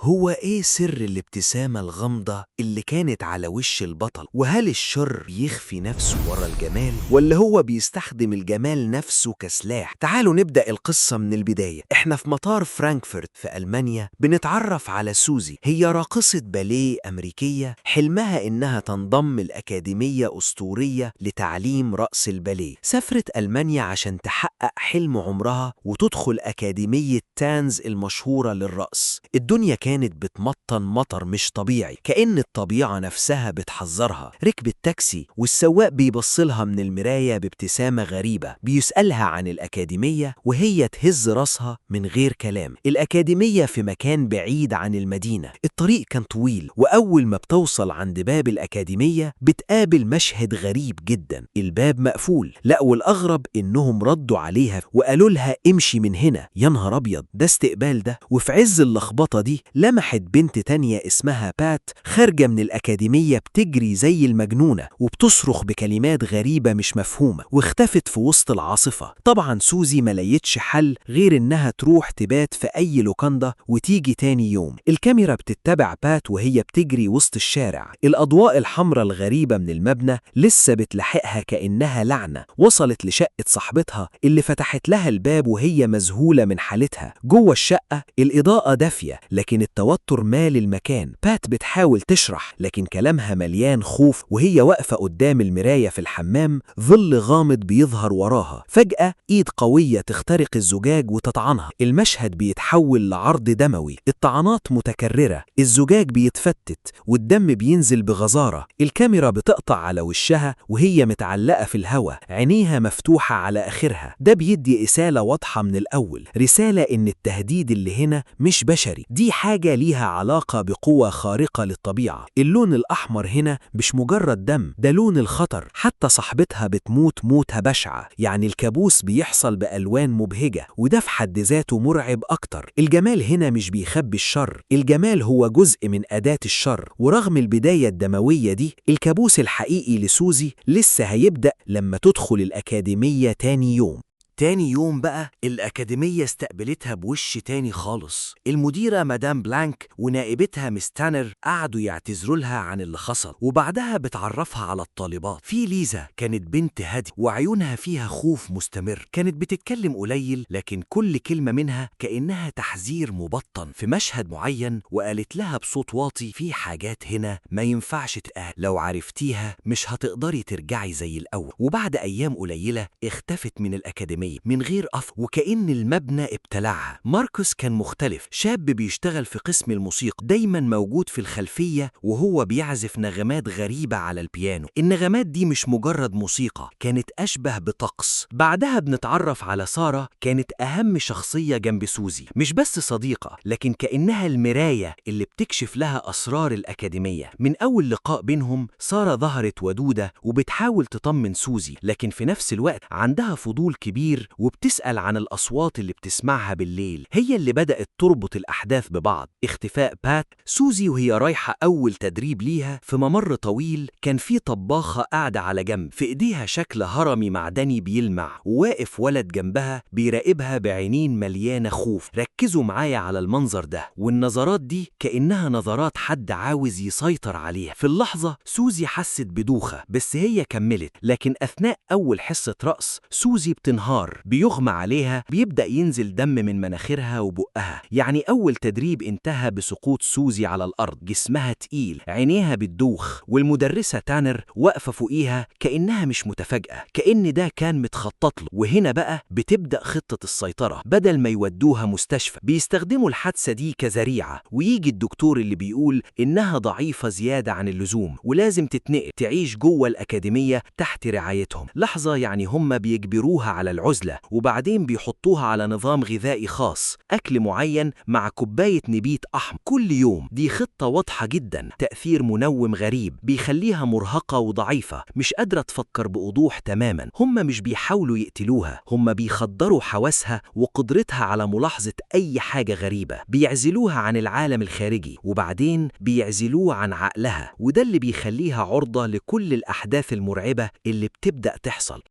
هو إيه سر الابتسامة الغامضة اللي كانت على وش البطل؟ وهل الشر يخفي نفسه ورا الجمال ولا هو بيستخدم الجمال نفسه كسلاح؟ تعالوا نبدأ القصة من البداية. احنا في مطار فرانكفورت في ألمانيا بنتعرف على سوزي. هي راقصة باليه أمريكية حلمها إنها تنضم الأكاديمية أسطورية لتعليم رقص الباليه. سافرت ألمانيا عشان تحقق حلم عمرها وتدخل أكاديمية تانز المشهورة للرقص. الدنيا كانت بتمطن مطر مش طبيعي، كأن الطبيعة نفسها بتحذرها. ركبت تاكسي والسواق بيبصلها من المراية بابتسامة غريبة، بيسألها عن الأكاديمية وهي تهز راسها من غير كلام. الأكاديمية في مكان بعيد عن المدينة، الطريق كان طويل، وأول ما بتوصل عند باب الأكاديمية بتقابل مشهد غريب جدا. الباب مقفول، لا والأغرب إنهم ردوا عليها وقالوا لها امشي من هنا. يا نهار أبيض، ده استقبال ده! وفي عز اللخبطة دي لمحت بنت تانية اسمها بات خارجة من الأكاديمية بتجري زي المجنونة وبتصرخ بكلمات غريبة مش مفهومة، واختفت في وسط العاصفة. طبعا سوزي ما لقيتش حل غير إنها تروح تبات في أي لوكاندا وتيجي تاني يوم. الكاميرا بتتبع بات وهي بتجري وسط الشارع، الأضواء الحمراء الغريبة من المبنى لسه بتلحقها كأنها لعنة. وصلت لشقة صاحبتها اللي فتحت لها الباب وهي مذهولة من حالتها. جوه الشقة الإضاءة دافية لكن التوتر مال المكان. بات بتحاول تشرح لكن كلامها مليان خوف، وهي واقفة قدام المراية في الحمام ظل غامض بيظهر وراها. فجأة إيد قوية تخترق الزجاج وتطعنها. المشهد بيتحول لعرض دموي، الطعنات متكررة، الزجاج بيتفتت والدم بينزل بغزارة. الكاميرا بتقطع على وشها وهي متعلقة في الهواء، عينيها مفتوحة على آخرها. ده بيدي رسالة واضحة من الأول، رسالة إن التهديد اللي هنا مش بشري، دي حاجة ليها علاقة بقوة خارقة للطبيعة. اللون الأحمر هنا مش مجرد دم، ده لون الخطر. حتى صاحبتها بتموت موتة بشعة، يعني الكابوس بيحصل بألوان مبهجة، وده في حد ذاته مرعب أكتر. الجمال هنا مش بيخبي الشر، الجمال هو جزء من أداة الشر. ورغم البداية الدموية دي، الكابوس الحقيقي لسوزي لسه هيبدأ لما تدخل الأكاديمية تاني يوم. تاني يوم بقى الأكاديمية استقبلتها بوش تاني خالص. المديرة مدام بلانك ونائبتها مس تانر قعدوا يعتذروا لها عن اللي حصل، وبعدها بتعرفها على الطالبات. في ليزا كانت بنت هادي وعيونها فيها خوف مستمر، كانت بتتكلم قليل لكن كل كلمة منها كأنها تحذير مبطن في مشهد معين، وقالت لها بصوت واطي في حاجات هنا ما ينفعش تتقال، لو عرفتيها مش هتقدري ترجعي زي الأول. وبعد أيام قليلة اختفت من الأكاديمية من غير أثر، وكأن المبنى ابتلعها. ماركوس كان مختلف، شاب بيشتغل في قسم الموسيقى، دايما موجود في الخلفية وهو بيعزف نغمات غريبة على البيانو. النغمات دي مش مجرد موسيقى، كانت أشبه بطقس. بعدها بنتعرف على سارة، كانت أهم شخصية جنب سوزي، مش بس صديقة لكن كأنها المراية اللي بتكشف لها أسرار الأكاديمية. من أول لقاء بينهم سارة ظهرت ودودة وبتحاول تطمن سوزي، لكن في نفس الوقت عندها فضول كبير وبتسأل عن الأصوات اللي بتسمعها بالليل. هي اللي بدأت تربط الأحداث ببعض. اختفاء بات، سوزي وهي رايحة أول تدريب ليها في ممر طويل، كان في طباخة قاعدة على جنب، في إيديها شكل هرمي معدني بيلمع، وواقف ولد جنبها بيراقبها بعينين مليانة خوف. ركزوا معايا على المنظر ده، والنظرات دي كأنها نظرات حد عاوز يسيطر عليها. في اللحظة سوزي حست بدوخة بس هي كملت، لكن أثناء أول حصة رقص سوزي بتنهار، بيغمى عليها، بيبدأ ينزل دم من مناخيرها وبقها. يعني أول تدريب انتهى بسقوط سوزي على الأرض، جسمها تقيل، عينيها بتدوخ، والمدرسة تانر واقفة فوقيها كأنها مش متفاجئة، كأن ده كان متخطط له. وهنا بقى بتبدأ خطة السيطرة. بدل ما يودوها مستشفى بيستخدموا الحادثة دي كذريعة، ويجي الدكتور اللي بيقول إنها ضعيفة زيادة عن اللزوم ولازم تتنقل تعيش جوه الأكاديمية تحت رعايتهم. لحظة، يعني هم بيجبروها على العزلة وبعدين بيحطوها على نظام غذائي خاص، أكل معين مع كوباية نبيت أحمر كل يوم. دي خطة واضحة جدا، تأثير منوم غريب بيخليها مرهقة وضعيفة، مش قادرة تفكر بوضوح تماما. هم مش بيحاولوا يقتلوها، هم بيخدروا حواسها وقدرتها على ملاحظة أي حاجة غريبة. بيعزلوها عن العالم الخارجي وبعدين بيعزلوها عن عقلها، وده اللي بيخليها عرضة لكل الأحداث المرعبة اللي بتبدأ تحصل.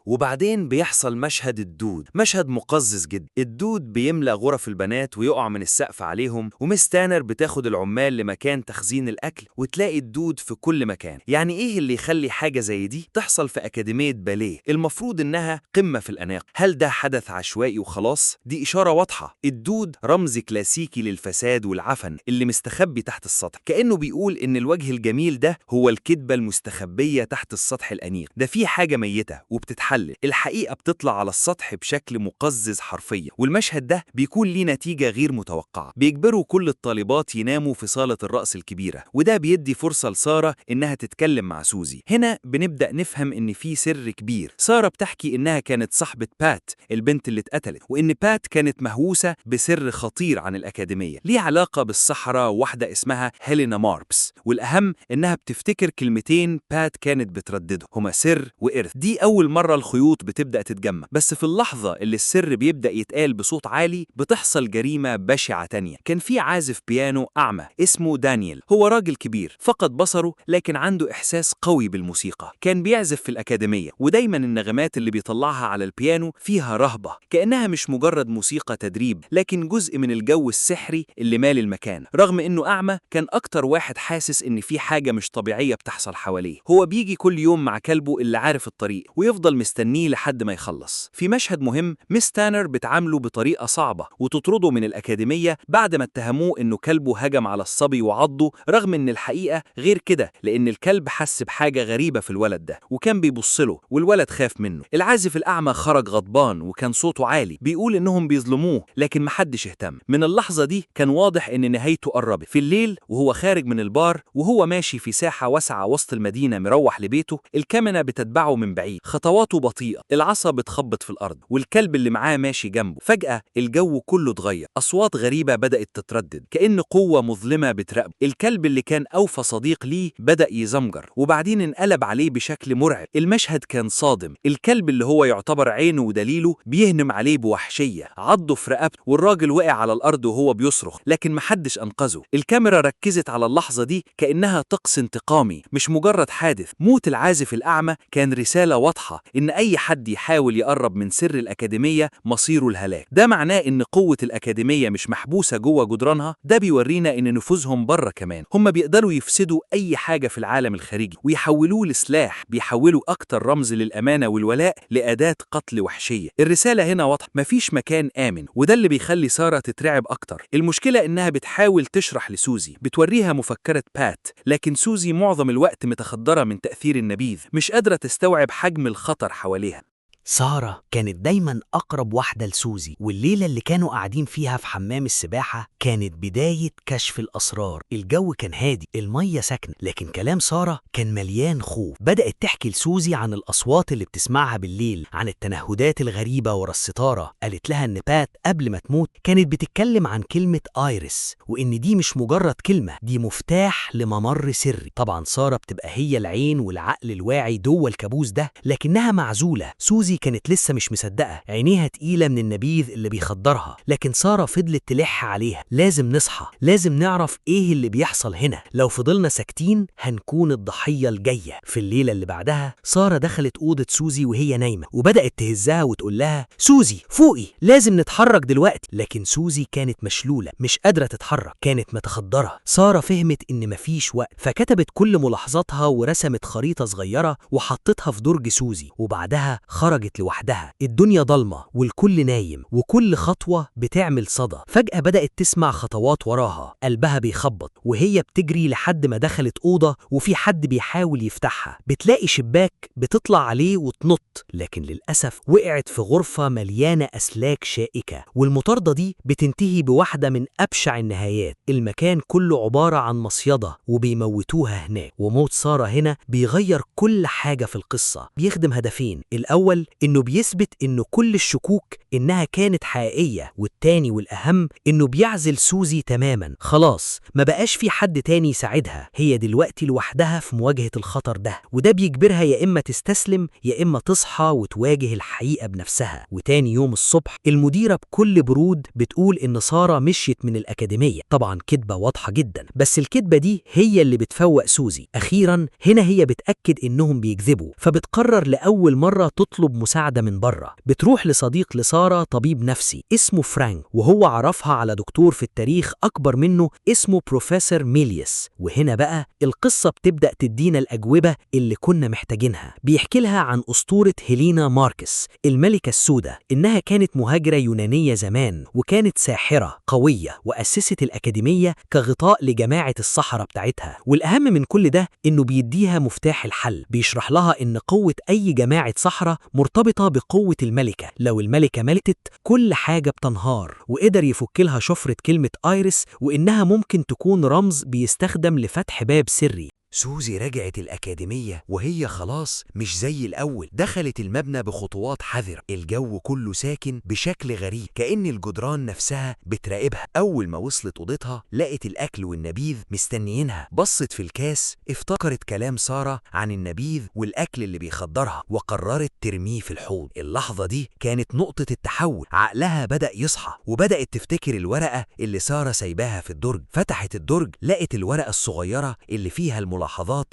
وبعدين بيحصل مشهد الدود، مشهد مقزز جدا. الدود بيملأ غرف البنات ويقع من السقف عليهم، ومس تانر بتاخد العمال لمكان تخزين الأكل وتلاقي الدود في كل مكان. يعني إيه اللي يخلي حاجة زي دي تحصل في أكاديمية باليه المفروض إنها قمة في الأناقة؟ هل ده حدث عشوائي وخلاص؟ دي إشارة واضحة. الدود رمز كلاسيكي للفساد والعفن اللي مستخبي تحت السطح، كأنه بيقول إن الوجه الجميل ده هو الكذبة المستخبية تحت السطح الأنيق. ده في حاجة ميتة وبتتحلل، الحقيقة بتطلع على السطح بشكل مقزز حرفيا. والمشهد ده بيكون ليه نتيجة غير متوقعة، بيجبروا كل الطالبات يناموا في صالة الرقص الكبيرة، وده بيدي فرصة لسارة إنها تتكلم مع سوزي. هنا بنبدأ نفهم إن في سر كبير. سارة بتحكي إنها كانت صاحبة بات البنت اللي اتقتلت، وإن بات كانت مهووسة بسر خطير عن الأكاديمية ليه علاقة بالصحراء، واحدة اسمها هيلينا ماربس. والأهم إنها بتفتكر كلمتين بات كانت بتردده، هما سر وإرث. دي أول مرة الخيوط بتبدأ تتجمع، بس في اللحظة اللي السر بيبدأ يتقال بصوت عالي بتحصل جريمة بشعة تانية. كان في عازف بيانو أعمى اسمه دانيال، هو راجل كبير فقد بصره لكن عنده إحساس قوي بالموسيقى. كان بيعزف في الأكاديمية، ودايما النغمات اللي بيطلعها على البيانو فيها رهبة، كأنها مش مجرد موسيقى تدريب لكن جزء من الجو السحري اللي مال المكان. رغم إنه أعمى كان أكتر واحد حاسس إن في حاجة مش طبيعية بتحصل حواليه. هو بيجي كل يوم مع كلبه اللي عارف الطريق ويفضل مستنيه لحد ما يخلص. في مشهد مهم مس تانر بتعامله بطريقة صعبة وتطرده من الأكاديمية بعد ما اتهموه إنه كلبه هجم على الصبي وعضه، رغم إن الحقيقة غير كده، لأن الكلب حس بحاجة غريبة في الولد ده وكان بيبصله، والولد خاف منه. العازف الأعمى خرج غضبان وكان صوته عالي بيقول إنهم بيظلموه، لكن محدش اهتم. من اللحظة دي كان واضح إن نهايته قربت. في الليل وهو خارج من البار وهو ماشي في ساحة واسعة وسط المدينة مروح لبيته، الكاميرا بتتبعه من بعيد، خطواته بطيئة، العصا بتخبط في الأرض، والكلب اللي معاه ماشي جنبه. فجأة الجو كله اتغير، أصوات غريبة بدأت تتردد كأن قوة مظلمة بتراقبه. الكلب اللي كان أوفى صديق ليه بدأ يزمجر وبعدين انقلب عليه بشكل مرعب. المشهد كان صادم، الكلب اللي هو يعتبر عينه ودليله بيهنم عليه بوحشية، عضه في رقبته والراجل وقع على الأرض وهو بيصرخ لكن محدش أنقذه. الكاميرا ركزت على اللحظة دي كأنها طقس انتقامي مش مجرد حادث. موت العازف الأعمى كان رسالة واضحة إن أي حد يحاول يقرب من سر الأكاديمية مصيره الهلاك. ده معناه إن قوة الأكاديمية مش محبوسة جوه جدرانها، ده بيورينا إن نفوذهم بره كمان. هم بيقدروا يفسدوا أي حاجة في العالم الخارجي ويحولوه لسلاح، بيحولوا أكتر رمز للأمانة والولاء لأداة قتل وحشية. الرسالة هنا واضحة، مفيش مكان آمن، وده اللي بيخلي سارة تترعب أكتر. المشكلة إنها بتحاول تشرح لسوزي، بتوريها مفكرة بات، لكن سوزي معظم الوقت متخدرة من تأثير النبيذ، مش قادرة تستوعب حجم الخطر حواليها. سارة كانت دايما أقرب واحدة لسوزي، والليلة اللي كانوا قاعدين فيها في حمام السباحة كانت بداية كشف الأسرار. الجو كان هادي، المية ساكنة، لكن كلام سارة كان مليان خوف. بدأت تحكي لسوزي عن الأصوات اللي بتسمعها بالليل، عن التنهدات الغريبة ورا الستارة. قالت لها إن بات قبل ما تموت كانت بتتكلم عن كلمة آيريس، وإن دي مش مجرد كلمة، دي مفتاح لممر سري. طبعا سارة بتبقى هي العين والعقل الواعي جوه الكابوس ده، لكنها معزولة. سوزي كانت لسه مش مصدقة، عينيها تقيلة من النبيذ اللي بيخدرها، لكن سارة فضلت تلح عليها، لازم نصحى، لازم نعرف ايه اللي بيحصل هنا، لو فضلنا ساكتين هنكون الضحية الجاية. في الليلة اللي بعدها سارة دخلت أوضة سوزي وهي نايمة وبدأت تهزها وتقول لها سوزي فوقي، لازم نتحرك دلوقتي. لكن سوزي كانت مشلولة، مش قادرة تتحرك، كانت متخدرة. سارة فهمت إن مفيش وقت، فكتبت كل ملاحظاتها ورسمت خريطة صغيرة وحطتها في درج سوزي، وبعدها خرجت لوحدها. الدنيا ضلمة والكل نايم وكل خطوة بتعمل صدى. فجأة بدأت تسمع خطوات وراها، قلبها بيخبط وهي بتجري لحد ما دخلت أوضة وفي حد بيحاول يفتحها. بتلاقي شباك بتطلع عليه وتنط، لكن للأسف وقعت في غرفة مليانة أسلاك شائكة، والمطاردة دي بتنتهي بواحدة من أبشع النهايات. المكان كله عبارة عن مصيدة وبيموتوها هناك. وموت سارة هنا بيغير كل حاجة في القصة، بيخدم هدفين. الأول إنه بيثبت إنه كل الشكوك إنها كانت حقيقية، والتاني والأهم إنه بيعزل سوزي تماما. خلاص ما بقاش في حد تاني يساعدها، هي دلوقتي لوحدها في مواجهة الخطر ده، وده بيجبرها يا إما تستسلم يا إما تصحى وتواجه الحقيقة بنفسها. وتاني يوم الصبح المديرة بكل برود بتقول إن سارة مشيت من الأكاديمية. طبعا كدبة واضحة جدا، بس الكدبة دي هي اللي بتفوق سوزي. أخيرا هنا هي بتأكد إنهم بيكذبوا، فبتقرر لأول مرة تطلب مساعدة من بره. بتروح لصديق لسارة طبيب نفسي اسمه فرانك، وهو عرفها على دكتور في التاريخ أكبر منه اسمه بروفيسور ميليوس. وهنا بقى القصة بتبدأ تدينا الأجوبة اللي كنا محتاجينها. بيحكي لها عن أسطورة هيلينا ماركس الملكة السوداء، إنها كانت مهاجرة يونانية زمان، وكانت ساحرة قوية وأسست الأكاديمية كغطاء لجماعة السحرة بتاعتها. والأهم من كل ده إنه بيديها مفتاح الحل، بيشرح لها إن قوة أي جماعة سحرة مرتبطة بقوة الملكة. لو الملكة ماتت كل حاجة بتنهار. وقدر يفك لها شفرة كلمة آيريس، وإنها ممكن تكون رمز بيستخدم لفتح باب سري. سوزي رجعت الأكاديمية وهي خلاص مش زي الأول. دخلت المبنى بخطوات حذرة، الجو كله ساكن بشكل غريب، كأن الجدران نفسها بتراقبها. أول ما وصلت أوضتها لقت الأكل والنبيذ مستنيينها. بصت في الكاس، افتكرت كلام سارة عن النبيذ والأكل اللي بيخدرها، وقررت ترميه في الحوض. اللحظة دي كانت نقطة التحول. عقلها بدأ يصحى، وبدأت تفتكر الورقة اللي سارة سايباها في الدرج. فتحت الدرج، لقت الورقة الصغيرة اللي فيها الملاحظات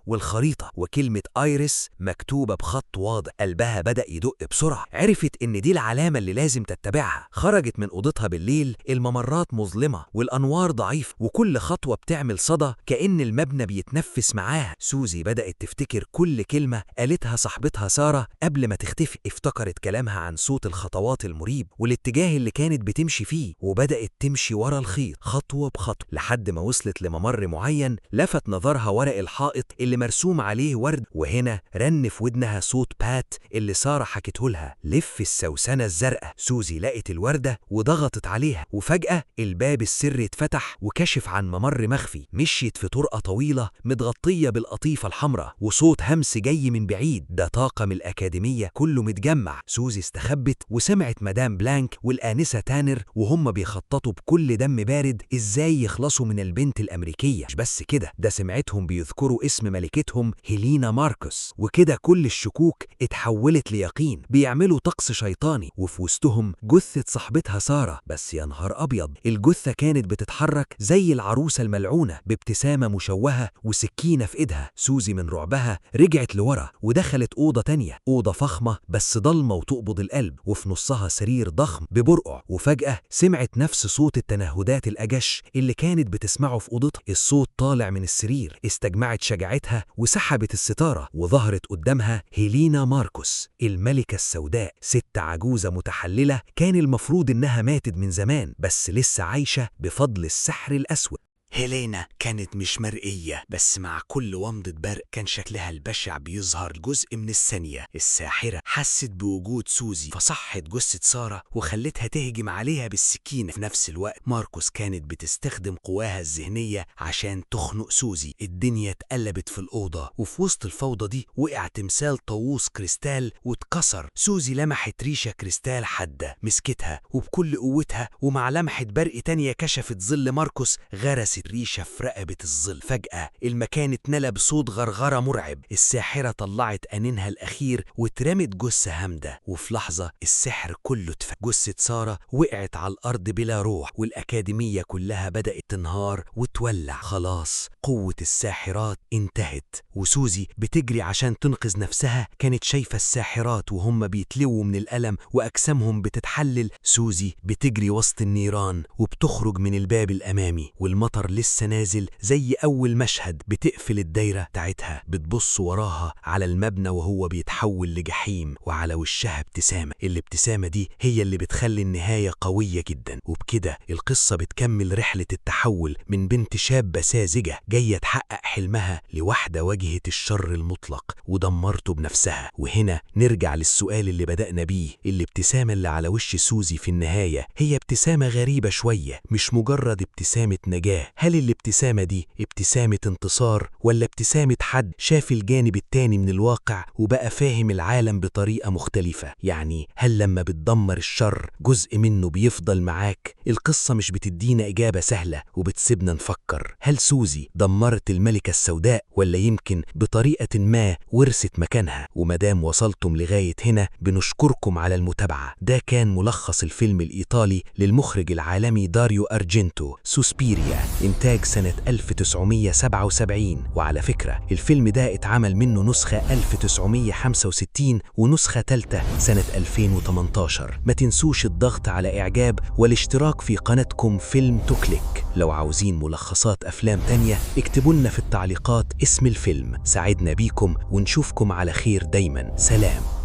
والخريطة وكلمة آيريس مكتوبة بخط واضح. قلبها بدأ يدق بسرعة، عرفت إن دي العلامة اللي لازم تتبعها. خرجت من أوضتها بالليل، الممرات مظلمة والأنوار ضعيفة، وكل خطوة بتعمل صدى كأن المبنى بيتنفس معاها. سوزي بدأت تفتكر كل كلمة قالتها صاحبتها سارة قبل ما تختفي. افتكرت كلامها عن صوت الخطوات المريب والاتجاه اللي كانت بتمشي فيه، وبدأت تمشي ورا الخيط خطوة بخطوة لحد ما وصلت لممر معين. لفت نظرها ورق الحائط اللي مرسوم عليه ورد، وهنا رن في ودنها صوت بات اللي سارة حكته لها: لف السوسنة الزرقاء. سوزي لقت الوردة وضغطت عليها، وفجأة الباب السري اتفتح وكشف عن ممر مخفي. مشيت في طرقة طويلة متغطية بالقطيفة الحمراء، وصوت همس جاي من بعيد. ده طاقم الأكاديمية كله متجمع. سوزي استخبت وسمعت مدام بلانك والآنسة تانر وهم بيخططوا بكل دم بارد إزاي يخلصوا من البنت الأمريكية. مش بس كده، ده سمعتهم بيذكروا اسم ملكتهم هيلينا ماركوس، وكده كل الشكوك اتحولت ليقين. بيعملوا طقس شيطاني، وفي وسطهم جثة صاحبتها سارة. بس يا نهار أبيض، الجثة كانت بتتحرك زي العروسة الملعونة بابتسامة مشوهة وسكينة في إيدها. سوزي من رعبها رجعت لورا ودخلت أوضة تانية، أوضة فخمة بس ضلمة وتقبض القلب، وفي نصها سرير ضخم ببرقع. وفجأة سمعت نفس صوت التنهدات الأجش اللي كانت بتسمعه في أوضتها. الصوت طالع من السرير. استجمعت شجاعتها وسحبت الستارة، وظهرت قدامها هيلينا ماركوس الملكة السوداء، ست عجوزة متحللة كان المفروض إنها ماتت من زمان، بس لسه عايشة بفضل السحر الأسود. هيلينا كانت مش مرئية، بس مع كل ومضة برق كان شكلها البشع بيظهر جزء من الثانية. الساحرة حست بوجود سوزي فصحت جثة سارة وخلتها تهجم عليها بالسكينة. في نفس الوقت ماركوس كانت بتستخدم قواها الذهنية عشان تخنق سوزي. الدنيا اتقلبت في الأوضة، وفي وسط الفوضى دي وقع تمثال طاووس كريستال واتكسر. سوزي لمحت ريشة كريستال حادة، مسكتها وبكل قوتها، ومع لمحة برق تانية كشفت ظل ماركوس غرست الريشة في رقبة الظل. فجأة المكان اتملى بصوت غرغرة مرعب. الساحرة طلعت أنينها الأخير واترمت جثة هامدة، وفي لحظة السحر كله اتفك. جثة سارة وقعت على الأرض بلا روح، والأكاديمية كلها بدأت تنهار وتولع. خلاص قوة الساحرات انتهت، وسوزي بتجري عشان تنقذ نفسها. كانت شايفة الساحرات وهم بيتلووا من الألم وأجسامهم بتتحلل. سوزي بتجري وسط النيران وبتخرج من الباب الأمامي، والمطر لسه نازل زي أول مشهد. بتقفل الدايرة بتاعتها، بتبص وراها على المبنى وهو بيتحول لجحيم، وعلى وشها ابتسامة. الابتسامة دي هي اللي بتخلي النهاية قوية جدا. وبكده القصة بتكمل رحلة التحول من بنت شابة ساذجة جاية تحقق حلمها لواحدة واجهت الشر المطلق ودمرته بنفسها. وهنا نرجع للسؤال اللي بدأنا بيه: الابتسامة اللي على وش سوزي في النهاية هي ابتسامة غريبة شوية، مش مجرد ابتسامة نجاة. هل الابتسامة دي ابتسامة انتصار، ولا ابتسامة حد شاف الجانب التاني من الواقع وبقى فاهم العالم بطريقة مختلفة؟ يعني هل لما بتدمر الشر جزء منه بيفضل معاك؟ القصة مش بتدينا إجابة سهلة وبتسيبنا نفكر. هل سوزي دمرت الملكة السوداء، ولا يمكن بطريقة ما ورثت مكانها؟ ومدام وصلتم لغاية هنا بنشكركم على المتابعة. ده كان ملخص الفيلم الإيطالي للمخرج العالمي داريو أرجنتو، سوسبيريا. إنتاج سنة 1977. وعلى فكرة الفيلم ده اتعمل منه نسخة 1965 ونسخة تالتة سنة 2018. ما تنسوش الضغط على إعجاب والاشتراك في قناتكم فيلم توكليك. لو عاوزين ملخصات أفلام تانية اكتبوا لنا في التعليقات اسم الفيلم. سعدنا بيكم ونشوفكم على خير دايما. سلام.